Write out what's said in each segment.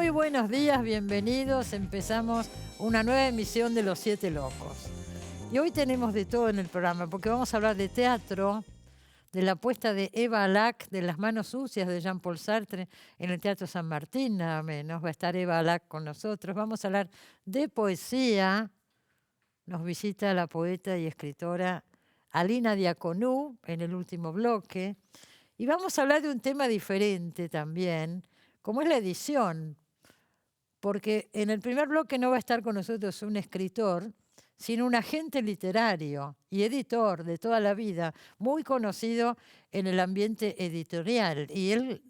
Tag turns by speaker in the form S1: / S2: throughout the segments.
S1: Muy buenos días, bienvenidos. Empezamos una nueva emisión de Los Siete Locos. Y hoy tenemos de todo en el programa, porque vamos a hablar de teatro, de la puesta de Eva Alac, de Las manos sucias de Jean-Paul Sartre en el Teatro San Martín, nada menos. Va a estar Eva Alac con nosotros. Vamos a hablar de poesía. Nos visita la poeta y escritora Alina Diaconú en el último bloque. Y vamos a hablar de un tema diferente también, como es la edición. Porque en el primer bloque no va a estar con nosotros un escritor, sino un agente literario y editor de toda la vida, muy conocido en el ambiente editorial. Y él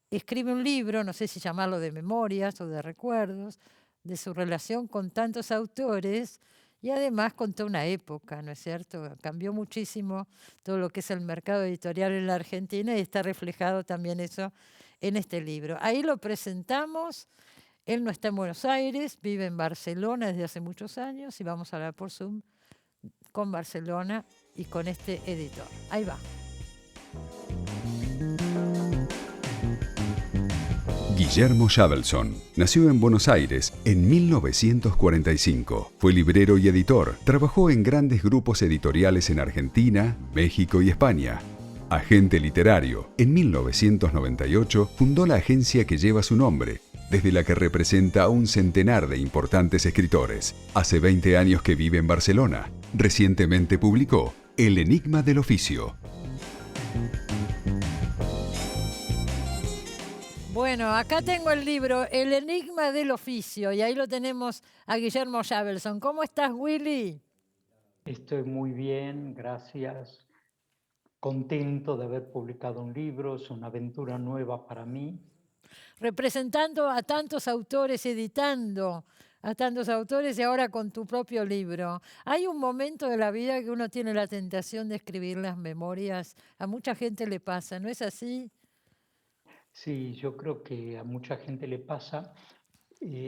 S1: escribe un libro, no sé si llamarlo de memorias o de recuerdos, de su relación con tantos autores y además con toda una época, ¿no es cierto? Cambió muchísimo todo lo que es el mercado editorial en la Argentina y está reflejado también eso en este libro. Ahí lo presentamos. Él no está en Buenos Aires, vive en Barcelona desde hace muchos años y vamos a hablar por Zoom con Barcelona y con este editor. Ahí va.
S2: Guillermo Schavelson nació en Buenos Aires en 1945. Fue librero y editor. Trabajó en grandes grupos editoriales en Argentina, México y España. Agente literario. En 1998 fundó la agencia que lleva su nombre, desde la que representa a un centenar de importantes escritores. Hace 20 años que vive en Barcelona. Recientemente publicó El enigma del oficio.
S1: Bueno, acá tengo el libro El enigma del oficio y ahí lo tenemos a Guillermo Schavelson. ¿Cómo estás, Willy?
S3: Estoy muy bien, gracias. Contento de haber publicado un libro, es una aventura nueva para mí.
S1: Representando a tantos autores, editando a tantos autores y ahora con tu propio libro. Hay un momento de la vida que uno tiene la tentación de escribir las memorias. A mucha gente le pasa, ¿no es así?
S3: Sí, yo creo que a mucha gente le pasa,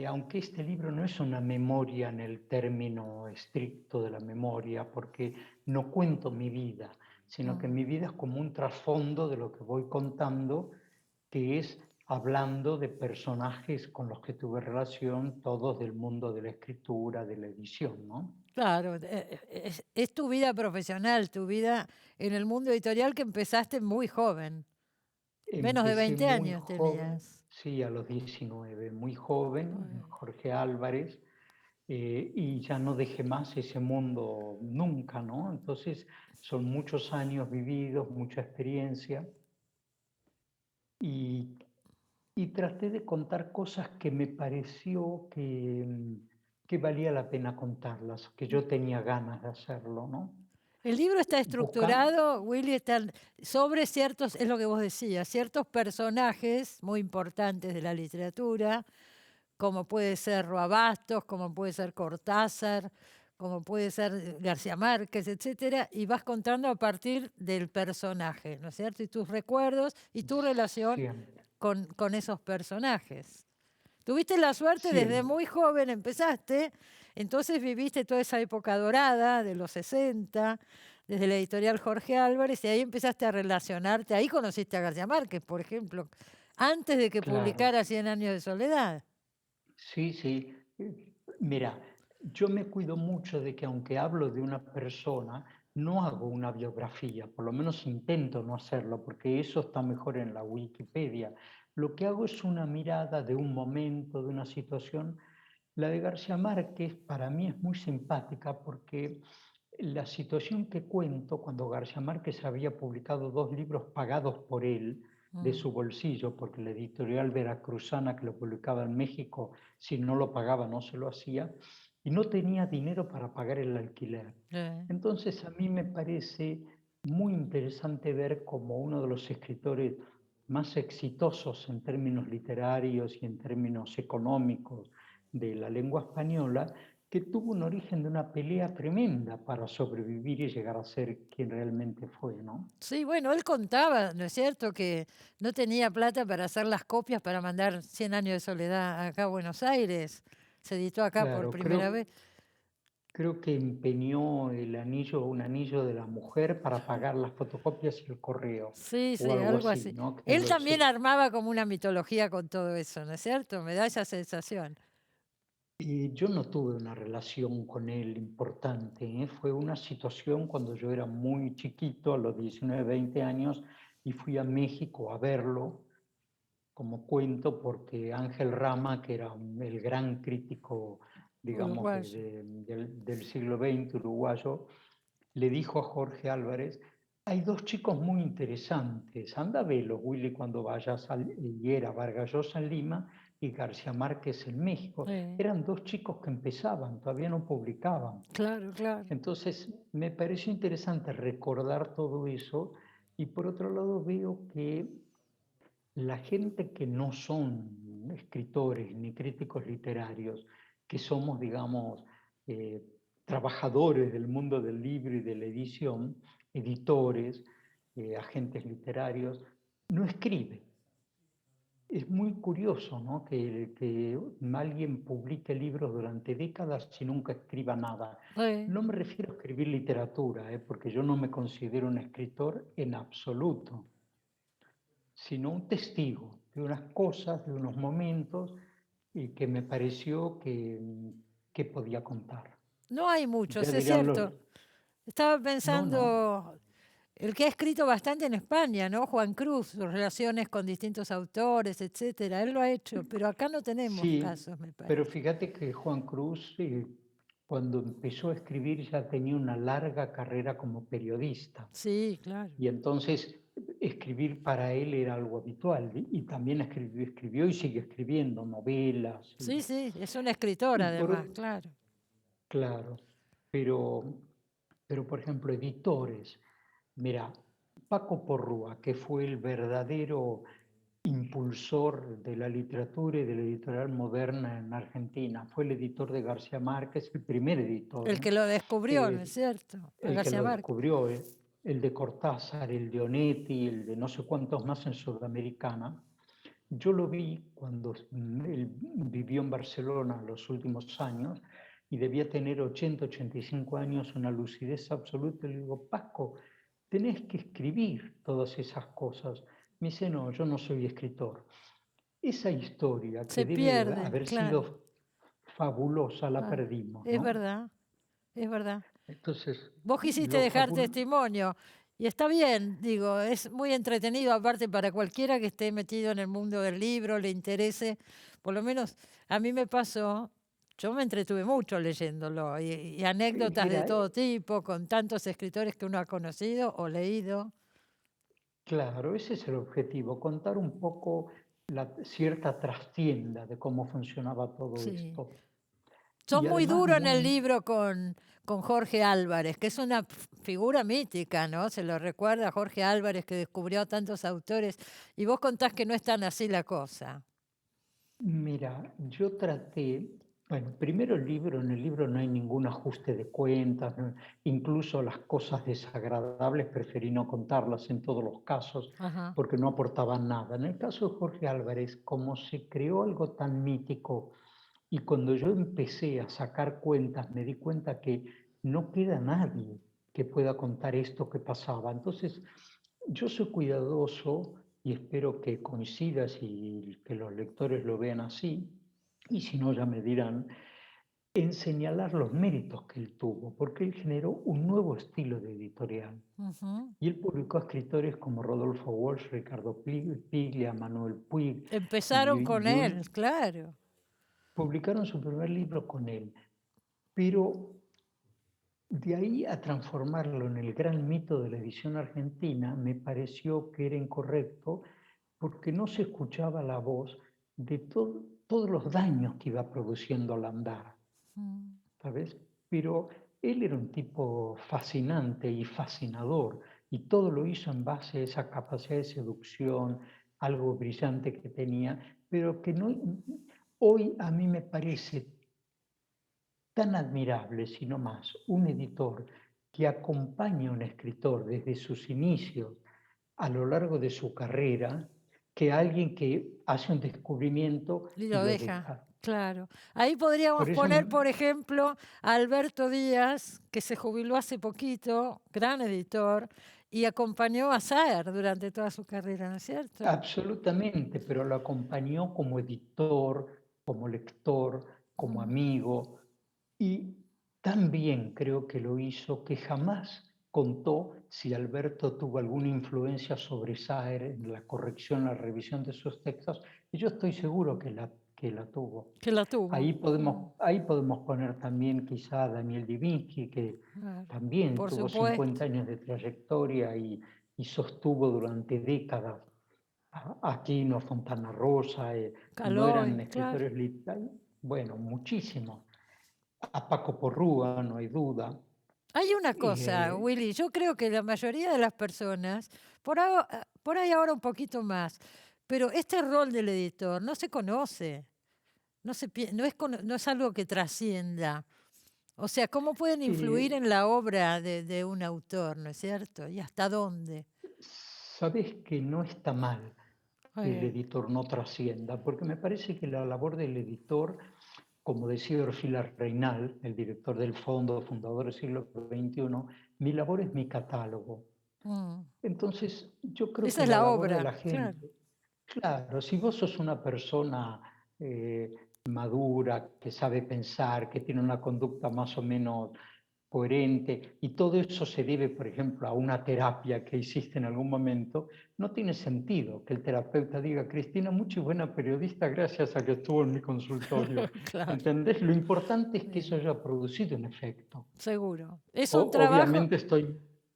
S3: aunque este libro no es una memoria en el término estricto de la memoria, porque no cuento mi vida, sino que mi vida es como un trasfondo de lo que voy contando, que es hablando de personajes con los que tuve relación, todos del mundo de la escritura, de la edición, ¿no?
S1: Claro, es tu vida profesional, tu vida en el mundo editorial que empezaste muy joven. Menos de
S3: Empecé
S1: 20
S3: muy
S1: años
S3: joven,
S1: tenías.
S3: sí, a los 19, muy joven, en Jorge Álvarez, y ya no dejé más ese mundo nunca, ¿no? Entonces, son muchos años vividos, mucha experiencia, y, y traté de contar cosas que me pareció que valía la pena contarlas, que yo tenía ganas de hacerlo, ¿no?
S1: El libro está
S3: Buscando.
S1: estructurado, Willy, está sobre ciertos, es lo que vos decías, ciertos personajes muy importantes de la literatura, como puede ser Roa Bastos, como puede ser Cortázar, como puede ser García Márquez, etcétera, y vas contando a partir del personaje, ¿no es cierto? Y tus recuerdos y tu relación
S3: Siempre,
S1: con esos personajes. Tuviste la suerte desde
S3: siempre.
S1: muy joven, empezaste, entonces viviste toda esa época dorada de los 60, desde la editorial Jorge Álvarez, y ahí empezaste a relacionarte. Ahí conociste a García Márquez, por ejemplo, antes de que
S3: Claro.
S1: publicara Cien años de soledad.
S3: Sí, sí. Mira, yo me cuido mucho de que aunque hablo de una persona, no hago una biografía, por lo menos intento no hacerlo, porque eso está mejor en la Wikipedia. Lo que hago es una mirada de un momento, de una situación. La de García Márquez para mí es muy simpática porque la situación que cuento cuando García Márquez había publicado 2 libros pagados por él de
S1: Mm,
S3: su bolsillo, porque la editorial veracruzana que lo publicaba en México, si no lo pagaba no se lo hacía, y no tenía dinero para pagar el alquiler.
S1: eh.
S3: Entonces a mí me parece muy interesante ver cómo uno de los escritores más exitosos en términos literarios y en términos económicos de la lengua española, que tuvo un origen de una pelea tremenda para sobrevivir y llegar a ser quien realmente fue, ¿no?
S1: Sí, bueno, él contaba, ¿no es cierto?, que no tenía plata para hacer las copias para mandar Cien años de soledad acá a Buenos Aires. Se editó acá por
S3: Claro,
S1: primera
S3: creo,
S1: vez.
S3: Creo que empeñó el anillo, un anillo de la mujer para pagar las fotocopias y el correo,
S1: Sí,
S3: o
S1: sí,
S3: algo
S1: algo
S3: así,
S1: así.
S3: ¿no? Que
S1: Él también armaba como una mitología con todo eso, ¿no es cierto? Me da esa sensación.
S3: y yo no tuve una relación con él importante, ¿eh? Fue una situación cuando yo era muy chiquito, a los 19, 20 años, y fui a México a verlo, como cuento, porque Ángel Rama, que era el gran crítico, digamos,
S1: Uruguayo.
S3: del siglo XX uruguayo, le dijo a Jorge Álvarez: hay dos chicos muy interesantes, anda a verlos, Willy, cuando vayas y era Vargas Llosa en Lima y García Márquez en México.
S1: Sí,
S3: Eran dos chicos que empezaban, todavía no publicaban.
S1: claro, claro.
S3: Entonces, me pareció interesante recordar todo eso, y por otro lado veo que la gente que no son escritores ni críticos literarios, que somos, digamos, eh, trabajadores del mundo del libro y de la edición, editores, agentes literarios, no escribe. Es muy curioso, ¿no? Que alguien publique libros durante décadas y nunca escriba nada.
S1: Sí.
S3: No me refiero a escribir literatura, porque yo no me considero un escritor en absoluto, sino un testigo de unas cosas, de unos momentos, y que me pareció que podía contar.
S1: No hay
S3: Ya
S1: muchos, es
S3: dirán
S1: cierto.
S3: los...
S1: Estaba
S3: No, no,
S1: pensando, el que ha escrito bastante en España, ¿no? Juan Cruz, sus relaciones con distintos autores, etcétera. Él lo ha hecho, pero acá no tenemos
S3: sí,
S1: casos, me
S3: pero
S1: parece.
S3: fíjate que Juan Cruz, cuando empezó a escribir, ya tenía una larga carrera como periodista.
S1: Sí, claro.
S3: Y entonces escribir para él era algo habitual. Y también escribió y sigue escribiendo novelas.
S1: Sí, sí, es un escritor
S3: Y por,
S1: además, claro.
S3: claro, pero por ejemplo, editores. Mira, Paco Porrúa, que fue el verdadero impulsor de la literatura y de la editorial moderna en Argentina, fue el editor de García Márquez, el primer editor,
S1: El que lo descubrió, ¿no es
S3: eh,
S1: cierto? A
S3: el que
S1: García
S3: lo
S1: Márquez.
S3: descubrió, el de Cortázar, el de Onetti, el de no sé cuántos más en Sudamericana. Yo lo vi cuando él vivió en Barcelona los últimos años y debía tener 80, 85 años, una lucidez absoluta. Le digo: Paco, tenés que escribir todas esas cosas. Me dice: no, yo no soy escritor. Esa historia, que
S1: Se
S3: debe
S1: pierde,
S3: haber
S1: claro.
S3: sido fabulosa, la
S1: Ah,
S3: perdimos,
S1: es
S3: ¿no?
S1: verdad, es verdad.
S3: Entonces,
S1: Vos quisiste
S3: lo
S1: dejar
S3: fabuloso...
S1: testimonio y está bien, digo, es muy entretenido aparte para cualquiera que esté metido en el mundo del libro, le interese, por lo menos a mí me pasó, yo me entretuve mucho leyéndolo y anécdotas de
S3: Mira,
S1: todo tipo, con tantos escritores que uno ha conocido o leído.
S3: claro, ese es el objetivo, contar un poco la cierta trastienda de cómo funcionaba todo
S1: Sí.
S3: esto.
S1: Son
S3: Y
S1: muy
S3: además
S1: duros en el
S3: muy,
S1: libro con Jorge Álvarez, que es una figura mítica, ¿no? Se lo recuerda a Jorge Álvarez, que descubrió a tantos autores, y vos contás que no es tan así la cosa.
S3: mira, yo traté, bueno, primero en el libro no hay ningún ajuste de cuentas, incluso las cosas desagradables preferí no contarlas en todos los casos,
S1: Ajá.
S3: porque no aportaban nada. En el caso de Jorge Álvarez, como se creó algo tan mítico, y cuando yo empecé a sacar cuentas, me di cuenta que no queda nadie que pueda contar esto que pasaba. Entonces, yo soy cuidadoso, y espero que coincidas y que los lectores lo vean así, y si no ya me dirán, en señalar los méritos que él tuvo, porque él generó un nuevo estilo de editorial.
S1: Ujú.
S3: Y él publicó a escritores como Rodolfo Walsh, Ricardo Piglia, Manuel Puig,
S1: Empezaron con
S3: y
S1: él, claro.
S3: publicaron su primer libro con él. Pero de ahí a transformarlo en el gran mito de la edición argentina, me pareció que era incorrecto, porque no se escuchaba la voz de todos los daños que iba produciendo al andar,
S1: Mm.
S3: ¿sabes? Pero él era un tipo fascinante y fascinador, y todo lo hizo en base a esa capacidad de seducción, algo brillante que tenía, pero que no, hoy a mí me parece tan admirable, sino más, un editor que acompaña a un escritor desde sus inicios a lo largo de su carrera, que alguien que hace un descubrimiento
S1: Y
S3: y
S1: lo
S3: lo
S1: deja,
S3: deja.
S1: Claro. Ahí podríamos
S3: Por eso,
S1: poner, por ejemplo, a Alberto Díaz, que se jubiló hace poquito, gran editor, y acompañó a Saer durante toda su carrera, ¿no es cierto?
S3: absolutamente, pero lo acompañó como editor, como lector, como
S1: Mm,
S3: amigo, y también creo que lo hizo que jamás contó si Alberto tuvo alguna influencia sobre Saer en la corrección, la revisión de sus textos, y yo estoy seguro que la tuvo.
S1: que la tuvo.
S3: Ahí podemos poner también quizá a Daniel Divinsky, que
S1: Claro.
S3: también
S1: Por
S3: tuvo
S1: supuesto.
S3: 50 años de trayectoria y sostuvo durante décadas a Aquino, Fontana Rosa, no eran
S1: Caloi, claro.
S3: escritores bueno, muchísimos. A Paco Porrúa, no hay duda.
S1: Hay una cosa,
S3: Eh,
S1: Willy, yo creo que la mayoría de las personas, por ahí ahora un poquito más, pero este rol del editor no se conoce, no es algo que trascienda. O sea, ¿cómo pueden influir
S3: eh,
S1: en la obra de un autor, no es cierto? ¿Y hasta dónde?
S3: Sabes que no está mal que el
S1: Eh,
S3: editor no trascienda, porque me parece que la labor del editor, como decía Orfila Reinal, el director del Fondo, fundador del siglo XXI, mi labor es mi catálogo.
S1: mm,
S3: Entonces, yo creo
S1: esa
S3: que
S1: es
S3: la
S1: la
S3: labor de
S1: obra,
S3: la
S1: claro.
S3: gente, claro, si vos sos una persona madura, que sabe pensar, que tiene una conducta más o menos coherente, y todo eso se debe, por ejemplo, a una terapia que hiciste en algún momento, no tiene sentido que el terapeuta diga, Cristina, muy buena periodista gracias a que estuvo en mi consultorio.
S1: Claro,
S3: ¿Entendés? Lo importante es que eso
S1: sí,
S3: haya producido un efecto.
S1: seguro. Es un trabajo,
S3: Obviamente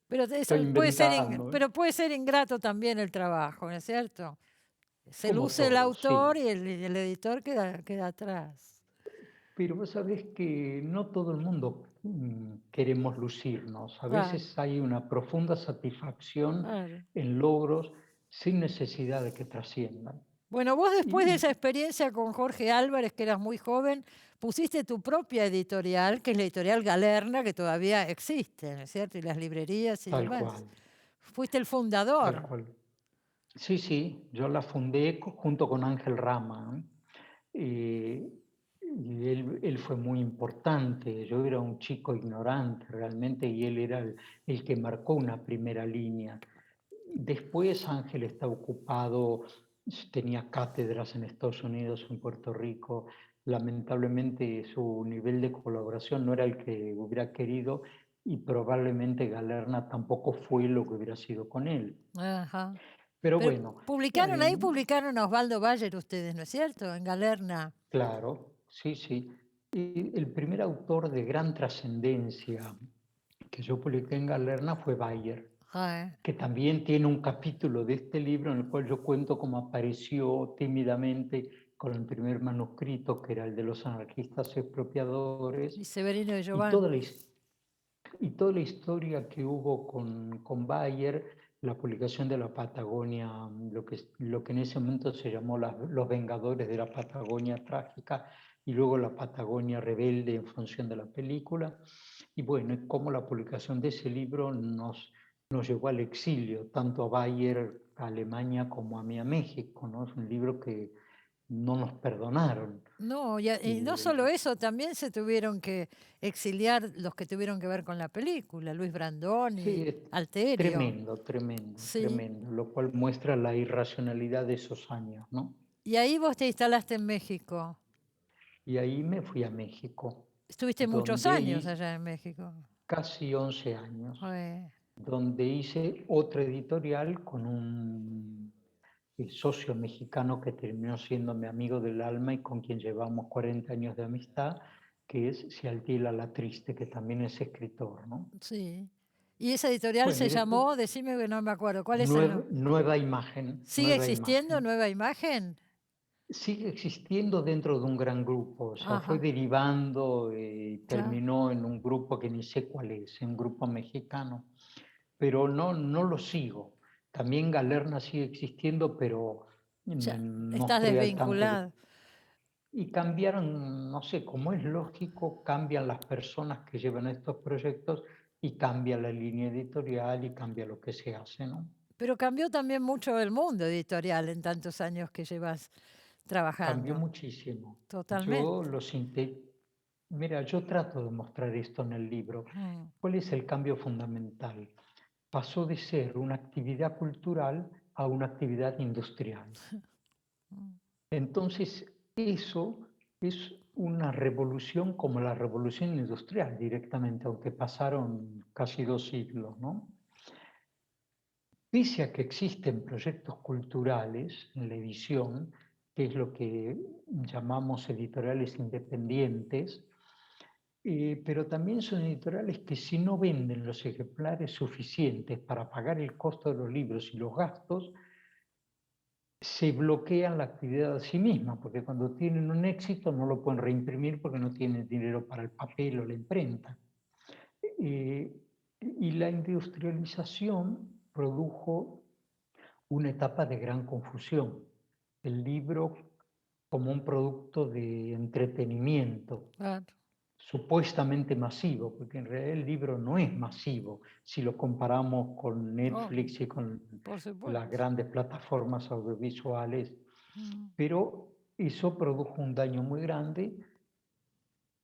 S1: pero
S3: estoy inventando, ¿eh?
S1: pero puede ser ingrato también el trabajo, ¿no es cierto? Se
S3: Como
S1: luce el
S3: todo,
S1: autor
S3: sí.
S1: y el editor queda atrás.
S3: Pero vos sabés que no todo el mundo queremos lucirnos. A
S1: Claro,
S3: veces hay una profunda satisfacción
S1: claro.
S3: en logros sin necesidad de que trasciendan.
S1: Bueno, vos después de
S3: Y,
S1: esa experiencia con Jorge Álvarez, que eras muy joven, pusiste tu propia editorial, que es la editorial Galerna, que todavía existe, ¿no es cierto? Y las librerías y
S3: tal
S1: demás.
S3: cual,
S1: Fuiste el
S3: tal
S1: fundador.
S3: cual. Sí, sí, yo la fundé junto con Ángel Rama, ¿no? Y él fue muy importante. Yo era un chico ignorante realmente y él era el que marcó una primera línea. Después Ángel está ocupado, tenía cátedras en Estados Unidos, en Puerto Rico. Lamentablemente su nivel de colaboración no era el que hubiera querido y probablemente Galerna tampoco fue lo que hubiera sido con él.
S1: Ajá.
S3: Pero
S1: Pero
S3: bueno,
S1: publicaron a Osvaldo Bayer ustedes, ¿no es cierto? En Galerna.
S3: claro, sí, sí. Y el primer autor de gran trascendencia que yo publiqué en Galerna fue Bayer,
S1: Ah,
S3: que también tiene un capítulo de este libro en el cual yo cuento cómo apareció tímidamente con el primer manuscrito, que era el de los anarquistas expropiadores,
S1: y Severino de
S3: y
S1: Giovanni.
S3: y toda la historia que hubo con Bayer, la publicación de la Patagonia, lo que en ese momento se llamó los Vengadores de la Patagonia Trágica, y luego la Patagonia Rebelde en función de la película. Y bueno, cómo la publicación de ese libro nos llevó al exilio, tanto a Bayer, a Alemania, como a mí a México, ¿no? Es un libro que no nos perdonaron.
S1: No, y no
S3: Eh,
S1: solo eso, también se tuvieron que exiliar los que tuvieron que ver con la película, Luis
S3: sí,
S1: Brandoni,
S3: es
S1: Alterio.
S3: tremendo, tremendo,
S1: Sí.
S3: tremendo, lo cual muestra la irracionalidad de esos años, ¿no?
S1: Y ahí vos te instalaste en México.
S3: Y ahí me fui a México,
S1: Estuviste muchos
S3: donde
S1: años
S3: hice
S1: allá en México.
S3: casi 11 años,
S1: Eh,
S3: donde hice otra editorial con un socio mexicano que terminó siendo mi amigo del alma y con quien llevamos 40 años de amistad, que es Cialtila La Triste, que también es escritor, ¿no?
S1: sí. Y esa editorial
S3: Bueno,
S1: se
S3: y después,
S1: llamó, decime que no me acuerdo, ¿cuál es el nombre?
S3: nueva imagen,
S1: ¿Sigue
S3: nueva
S1: existiendo
S3: imagen.
S1: Nueva Imagen?
S3: Sigue existiendo dentro de un gran grupo, o sea, fue
S1: Ajá,
S3: derivando y
S1: claro.
S3: terminó en un grupo que ni sé cuál es, un grupo mexicano, pero no lo sigo. También Galerna sigue existiendo, pero
S1: Ya
S3: no
S1: estás
S3: estoy al tanto de...
S1: desvinculado.
S3: Y cambiaron, no sé, como es lógico, cambian las personas que llevan estos proyectos y cambia la línea editorial y cambia lo que se hace, ¿no?
S1: Pero cambió también mucho el mundo editorial en tantos años que llevas
S3: cambió
S1: trabajando.
S3: muchísimo. Yo
S1: Totalmente.
S3: lo sinté. Mira, yo trato de mostrar esto en el libro.
S1: Mm,
S3: ¿Cuál es el cambio fundamental? Pasó de ser una actividad cultural a una actividad industrial.
S1: mm.
S3: Entonces, eso es una revolución como la revolución industrial directamente, aunque pasaron casi 2 siglos, ¿no? Pese a que existen proyectos culturales en la edición, que es lo que llamamos editoriales independientes, pero también son editoriales que si no venden los ejemplares suficientes para pagar el costo de los libros y los gastos, se bloquean la actividad a sí misma, porque cuando tienen un éxito no lo pueden reimprimir porque no tienen dinero para el papel o la imprenta. Eh, y la industrialización produjo una etapa de gran confusión. El libro como un producto de entretenimiento,
S1: Claro.
S3: supuestamente masivo, porque en realidad el libro no es masivo si lo comparamos con
S1: Oh,
S3: Netflix y con
S1: por
S3: las
S1: supuesto.
S3: grandes plataformas audiovisuales,
S1: Mm.
S3: pero eso produjo un daño muy grande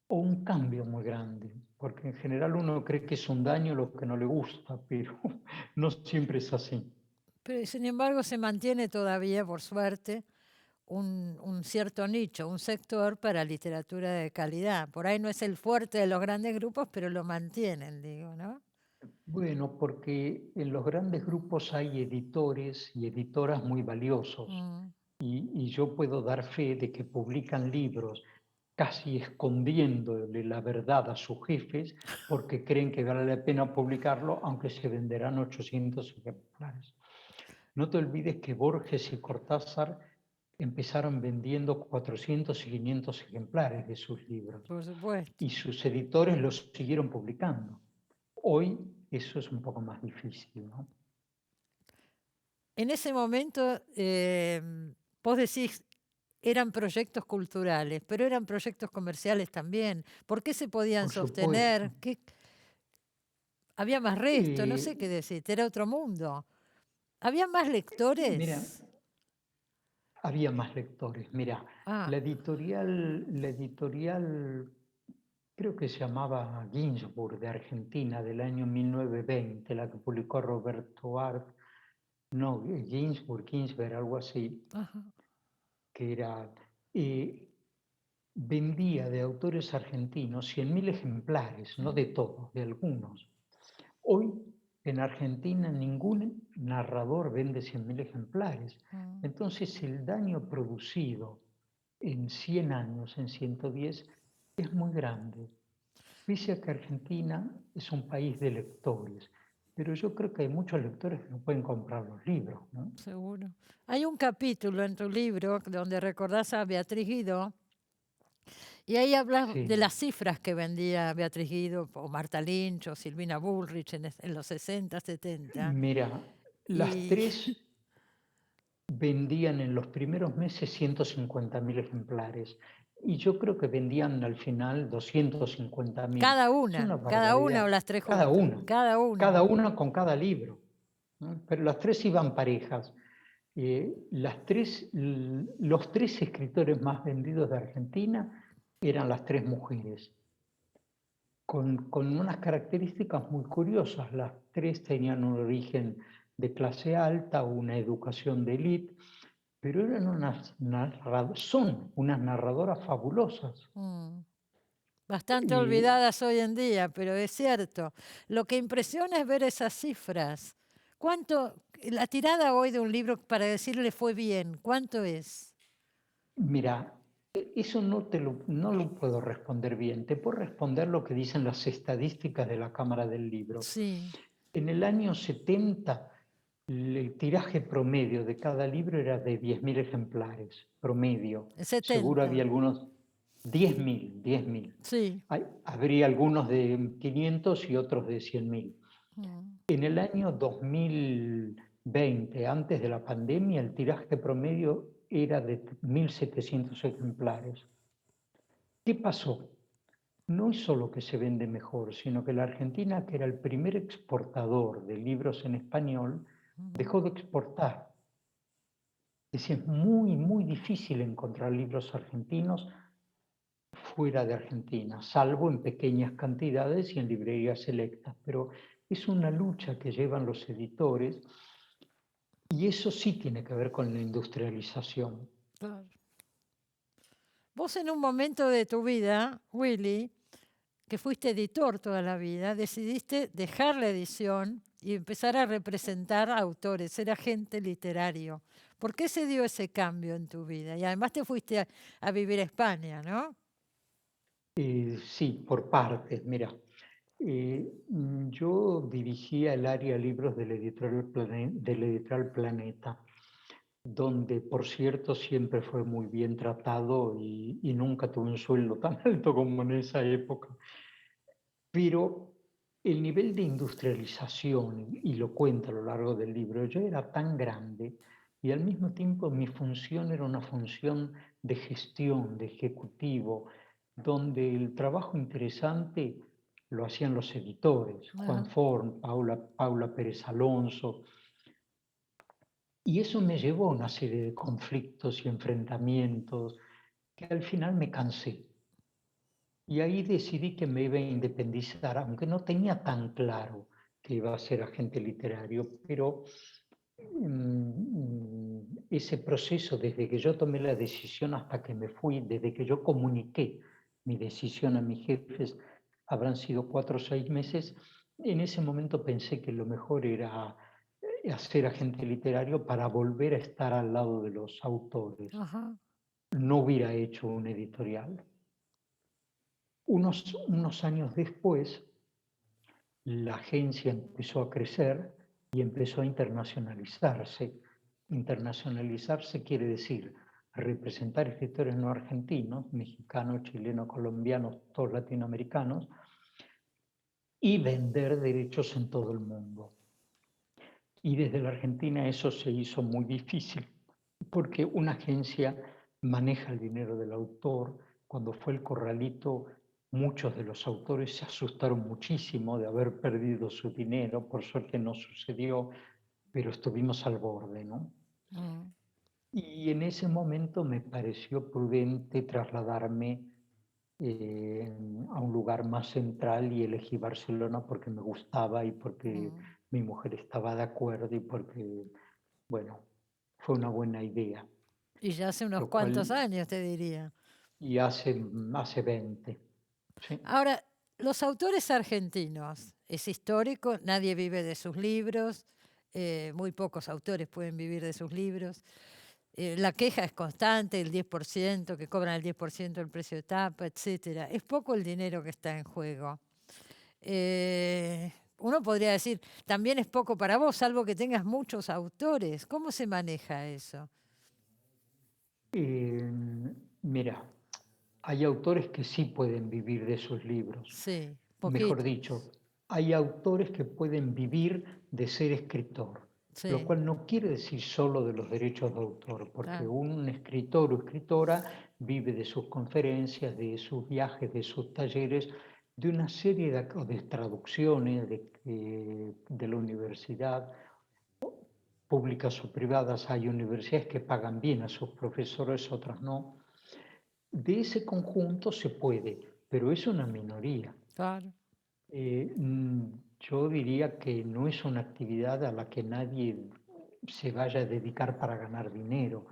S3: o un cambio muy grande, porque en general uno cree que es un daño lo que no le gusta, pero no siempre es así.
S1: Pero sin embargo se mantiene todavía, por suerte, un cierto nicho, un sector para literatura de calidad. Por ahí no es el fuerte de los grandes grupos, pero lo mantienen, digo, ¿no?
S3: Bueno, porque en los grandes grupos hay editores y editoras muy valiosos.
S1: Mm.
S3: Y yo puedo dar fe de que publican libros casi escondiéndole la verdad a sus jefes porque creen que vale la pena publicarlo aunque se venderán 800 ejemplares. No te olvides que Borges y Cortázar empezaron vendiendo 400 y 500 ejemplares de sus libros
S1: Por supuesto.
S3: y sus editores los siguieron publicando. Hoy eso es un poco más difícil, ¿no?
S1: En ese momento, vos decís, eran proyectos culturales, pero eran proyectos comerciales también. ¿Por qué se podían
S3: Por supuesto.
S1: sostener? Había más resto, no
S3: Eh,
S1: sé qué decirte, era otro mundo. ¿Había más
S3: Mira,
S1: lectores?
S3: había más lectores. Mira,
S1: Ah,
S3: la editorial creo que se llamaba Ginsburg de Argentina del año 1920, la que publicó Roberto Art, no, Ginsburg, algo así,
S1: ajá.
S3: que era, eh, vendía de autores argentinos 100.000 ejemplares, no de
S1: Mm,
S3: todos, de algunos. Hoy en Argentina ningún narrador vende 100.000 ejemplares.
S1: mm.
S3: Entonces el daño producido en 100 años, en 110, es muy grande. Pese a que Argentina es un país de lectores, pero yo creo que hay muchos lectores que no pueden comprar los libros, ¿no?
S1: Seguro. Hay un capítulo en tu libro donde recordás a Beatriz Guido y ahí hablas de
S3: Sí,
S1: las cifras que vendía Beatriz Guido o Marta Lynch o Silvina Bullrich en los 60, 70.
S3: mira, las
S1: Y
S3: tres vendían en los primeros meses 150.000 ejemplares y yo creo que vendían al final 250.000. Es una
S1: cada una o
S3: barbaridad.
S1: las tres
S3: Cada
S1: juntas,
S3: una,
S1: cada
S3: cada
S1: una.
S3: una con cada libro, ¿no? Pero las tres iban parejas. Los tres escritores más vendidos de Argentina eran las tres mujeres, con unas características muy curiosas. Las tres tenían un origen de clase alta, una educación de élite, pero son unas narradoras fabulosas.
S1: Mm. Bastante
S3: Y
S1: olvidadas hoy en día, pero es cierto. Lo que impresiona es ver esas cifras. ¿Cuánto, la tirada hoy de un libro para decirle fue bien, cuánto es?
S3: mira, eso no lo puedo responder bien. Te puedo responder lo que dicen las estadísticas de la Cámara del Libro.
S1: Sí,
S3: En el año 70, el tiraje promedio de cada libro era de 10.000 ejemplares, promedio. Seguro
S1: 70,
S3: había algunos, 10.000.
S1: sí.
S3: Habría algunos de 500 y otros de 100.000.
S1: Mm.
S3: En el año 2020, antes de la pandemia, el tiraje promedio era de 1.700 ejemplares. ¿Qué pasó? No es solo que se vende mejor, sino que la Argentina, que era el primer exportador de libros en español,
S1: Ujú.
S3: dejó de exportar. decir, es muy, muy difícil encontrar libros argentinos fuera de Argentina, salvo en pequeñas cantidades y en librerías selectas, pero es una lucha que llevan los editores y eso sí tiene que ver con la industrialización.
S1: Claro. Vos en un momento de tu vida, Willy, que fuiste editor toda la vida, decidiste dejar la edición y empezar a representar autores, ser agente literario. ¿Por qué se dio ese cambio en tu vida? Y además te fuiste a vivir a España, ¿no?
S3: Sí, por partes, mira. Yo dirigía el área libros del editorial Planeta, donde, por cierto, siempre fue muy bien tratado y nunca tuve un sueldo tan alto como en esa época. Pero el nivel de industrialización, y lo cuento a lo largo del libro, yo era tan grande y al mismo tiempo mi función era una función de gestión, de ejecutivo, donde el trabajo interesante lo hacían los editores, Juan
S1: Ajá.
S3: Forn, Paula Pérez Alonso, y eso me llevó a una serie de conflictos y enfrentamientos que al final me cansé. Y ahí decidí que me iba a independizar, aunque no tenía tan claro que iba a ser agente literario, pero ese proceso, desde que yo tomé la decisión hasta que me fui, desde que yo comuniqué mi decisión a mis jefes, habrán sido 4 o 6 meses, en ese momento pensé que lo mejor era hacer agente literario para volver a estar al lado de los autores.
S1: Ajá.
S3: No hubiera hecho un editorial. Unos años después, la agencia empezó a crecer y empezó a internacionalizarse. Internacionalizarse quiere decir representar escritores no argentinos, mexicanos, chilenos, colombianos, todos latinoamericanos, y vender derechos en todo el mundo. Y desde la Argentina eso se hizo muy difícil, porque una agencia maneja el dinero del autor. Cuando fue el corralito, muchos de los autores se asustaron muchísimo de haber perdido su dinero. Por suerte no sucedió, pero estuvimos al borde, ¿no?
S1: Mm.
S3: Y en ese momento me pareció prudente trasladarme eh, a un lugar más central y elegí Barcelona porque me gustaba y porque
S1: Mm.
S3: mi mujer estaba de acuerdo y porque, bueno, fue una buena idea,
S1: Y ya hace unos
S3: lo
S1: cuantos
S3: cual,
S1: años, te diría.
S3: y hace 20, sí.
S1: Ahora, los autores argentinos, es histórico, nadie vive de sus libros, muy pocos autores pueden vivir de sus libros. La queja es constante, el 10%, que cobran el 10% del precio de tapa, etcétera. Es poco el dinero que está en juego. Uno podría decir, también es poco para vos, salvo que tengas muchos autores. ¿Cómo se maneja eso?
S3: Eh, Mira, hay autores que sí pueden vivir de sus libros.
S1: Sí,
S3: Mejor
S1: poquito.
S3: dicho, hay autores que pueden vivir de ser escritor, lo
S1: Sí,
S3: cual no quiere decir solo de los derechos de autor, porque
S1: claro.
S3: un escritor o escritora vive de sus conferencias, de sus viajes, de sus talleres, de una serie de traducciones de la universidad, públicas o privadas. Hay universidades que pagan bien a sus profesores, otras no. De ese conjunto se puede, pero es una minoría.
S1: Claro.
S3: Yo diría que no es una actividad a la que nadie se vaya a dedicar para ganar dinero.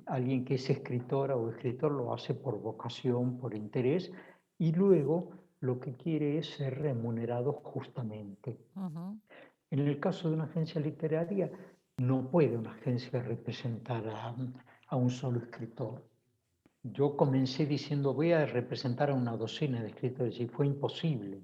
S3: Alguien que es escritora o escritor lo hace por vocación, por interés, y luego lo que quiere es ser remunerado justamente.
S1: Ujú.
S3: En el caso de una agencia literaria, no puede una agencia representar a un solo escritor. Yo comencé diciendo voy a representar a una docena de escritores y fue imposible,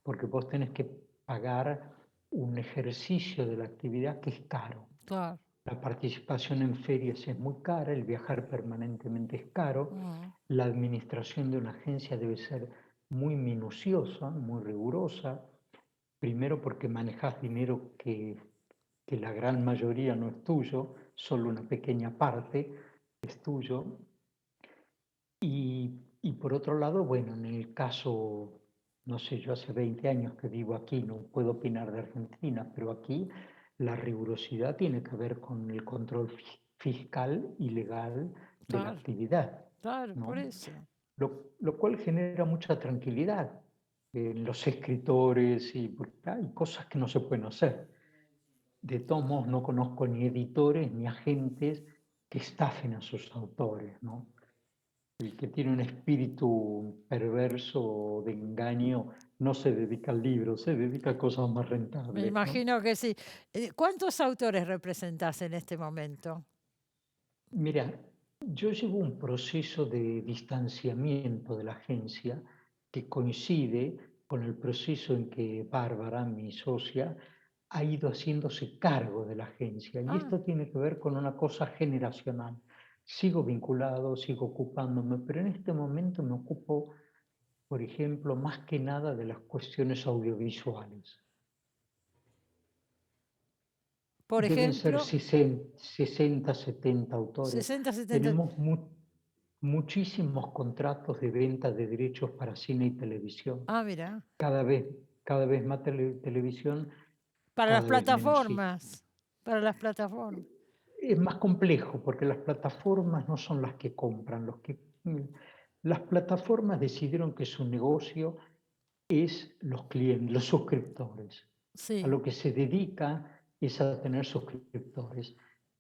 S3: porque vos tenés que pagar un ejercicio de la actividad que es caro.
S1: Claro.
S3: La participación en ferias es muy cara, el viajar permanentemente es caro,
S1: Ujú.
S3: la administración de una agencia debe ser muy minuciosa, muy rigurosa, primero porque manejas dinero que la gran mayoría no es tuyo, solo una pequeña parte es tuyo. Y por otro lado, bueno, en el caso, no sé, yo hace 20 años que vivo aquí, no puedo opinar de Argentina, pero aquí la rigurosidad tiene que ver con el control fiscal y legal de la
S1: Claro,
S3: actividad,
S1: claro, por
S3: ¿no?
S1: eso.
S3: Lo cual genera mucha tranquilidad en los escritores y porque hay cosas que no se pueden hacer. De todos modos, no conozco ni editores ni agentes que estafen a sus autores, ¿no? El que tiene un espíritu perverso de engaño no se dedica al libro, se dedica a cosas más
S1: Me
S3: rentables, ¿no?
S1: imagino que sí. ¿Cuántos autores representás en este momento?
S3: Mira, yo llevo un proceso de distanciamiento de la agencia que coincide con el proceso en que Bárbara, mi socia, ha ido haciéndose cargo de la agencia. Y
S1: Ah,
S3: esto tiene que ver con una cosa generacional. Sigo vinculado, sigo ocupándome, pero en este momento me ocupo, por ejemplo, más que nada de las cuestiones audiovisuales.
S1: por
S3: Deben ser
S1: ejemplo,
S3: 60, 70 autores.
S1: 60, 70.
S3: Tenemos muchísimos contratos de venta de derechos para cine y televisión.
S1: Ah, mira.
S3: Cada vez, cada vez más televisión,
S1: Para las
S3: cada vez menos cine.
S1: plataformas. Para las plataformas.
S3: Es más complejo porque las plataformas no son las que compran. Las plataformas decidieron que su negocio es los clientes, los suscriptores. A
S1: Sí.
S3: lo que se dedica es a tener suscriptores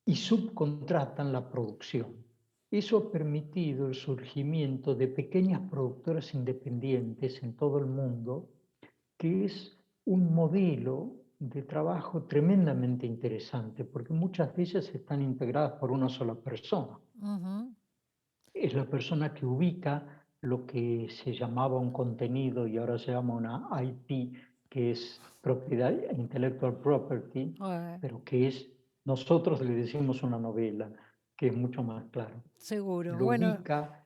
S3: y subcontratan la producción. Eso ha permitido el surgimiento de pequeñas productoras independientes en todo el mundo, que es un modelo de trabajo tremendamente interesante, porque muchas veces están integradas por una sola persona.
S1: Ujú.
S3: Es la persona que ubica lo que se llamaba un contenido y ahora se llama una IP, que es propiedad intellectual property,
S1: Eh,
S3: pero que es, nosotros le decimos una novela, que es mucho más claro.
S1: seguro.
S3: Lo
S1: Bueno,
S3: ubica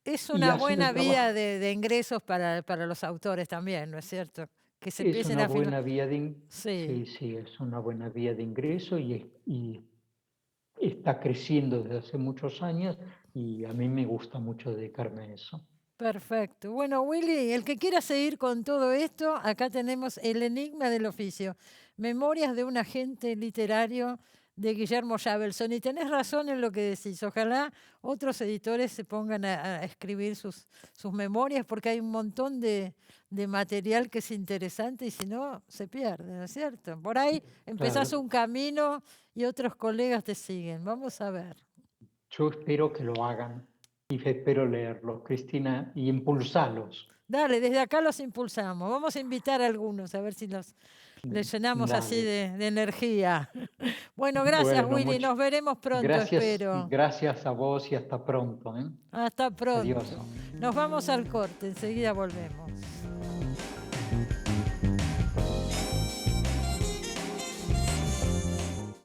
S1: es
S3: y
S1: una
S3: hacen el
S1: buena vía
S3: trabajo.
S1: de ingresos para los autores también, ¿no es cierto? Que se
S3: Es
S1: empiecen
S3: una
S1: a fijar.
S3: buena vía
S1: Sí,
S3: sí, sí, es una buena vía de ingreso y está creciendo desde hace muchos años y a mí me gusta mucho dedicarme a eso.
S1: perfecto. Bueno, Willy, el que quiera seguir con todo esto, acá tenemos El enigma del oficio, Memorias de un agente literario de Guillermo Schavelson. Y tenés razón en lo que decís. Ojalá otros editores se pongan a escribir sus memorias, porque hay un montón de material que es interesante y si no, se pierde, ¿no es cierto? Por ahí empezás
S3: Claro,
S1: un camino y otros colegas te siguen. Vamos a ver.
S3: yo espero que lo hagan y espero leerlos, Cristina, y impulsarlos.
S1: Dale, desde acá los impulsamos. Vamos a invitar a algunos a ver si les llenamos así
S3: Dale.
S1: de energía. Bueno, gracias,
S3: Bueno,
S1: Willy. Nos veremos pronto,
S3: gracias,
S1: espero.
S3: gracias a vos y hasta pronto, ¿eh?
S1: Hasta
S3: Adiós.
S1: pronto. Nos vamos al corte, enseguida volvemos.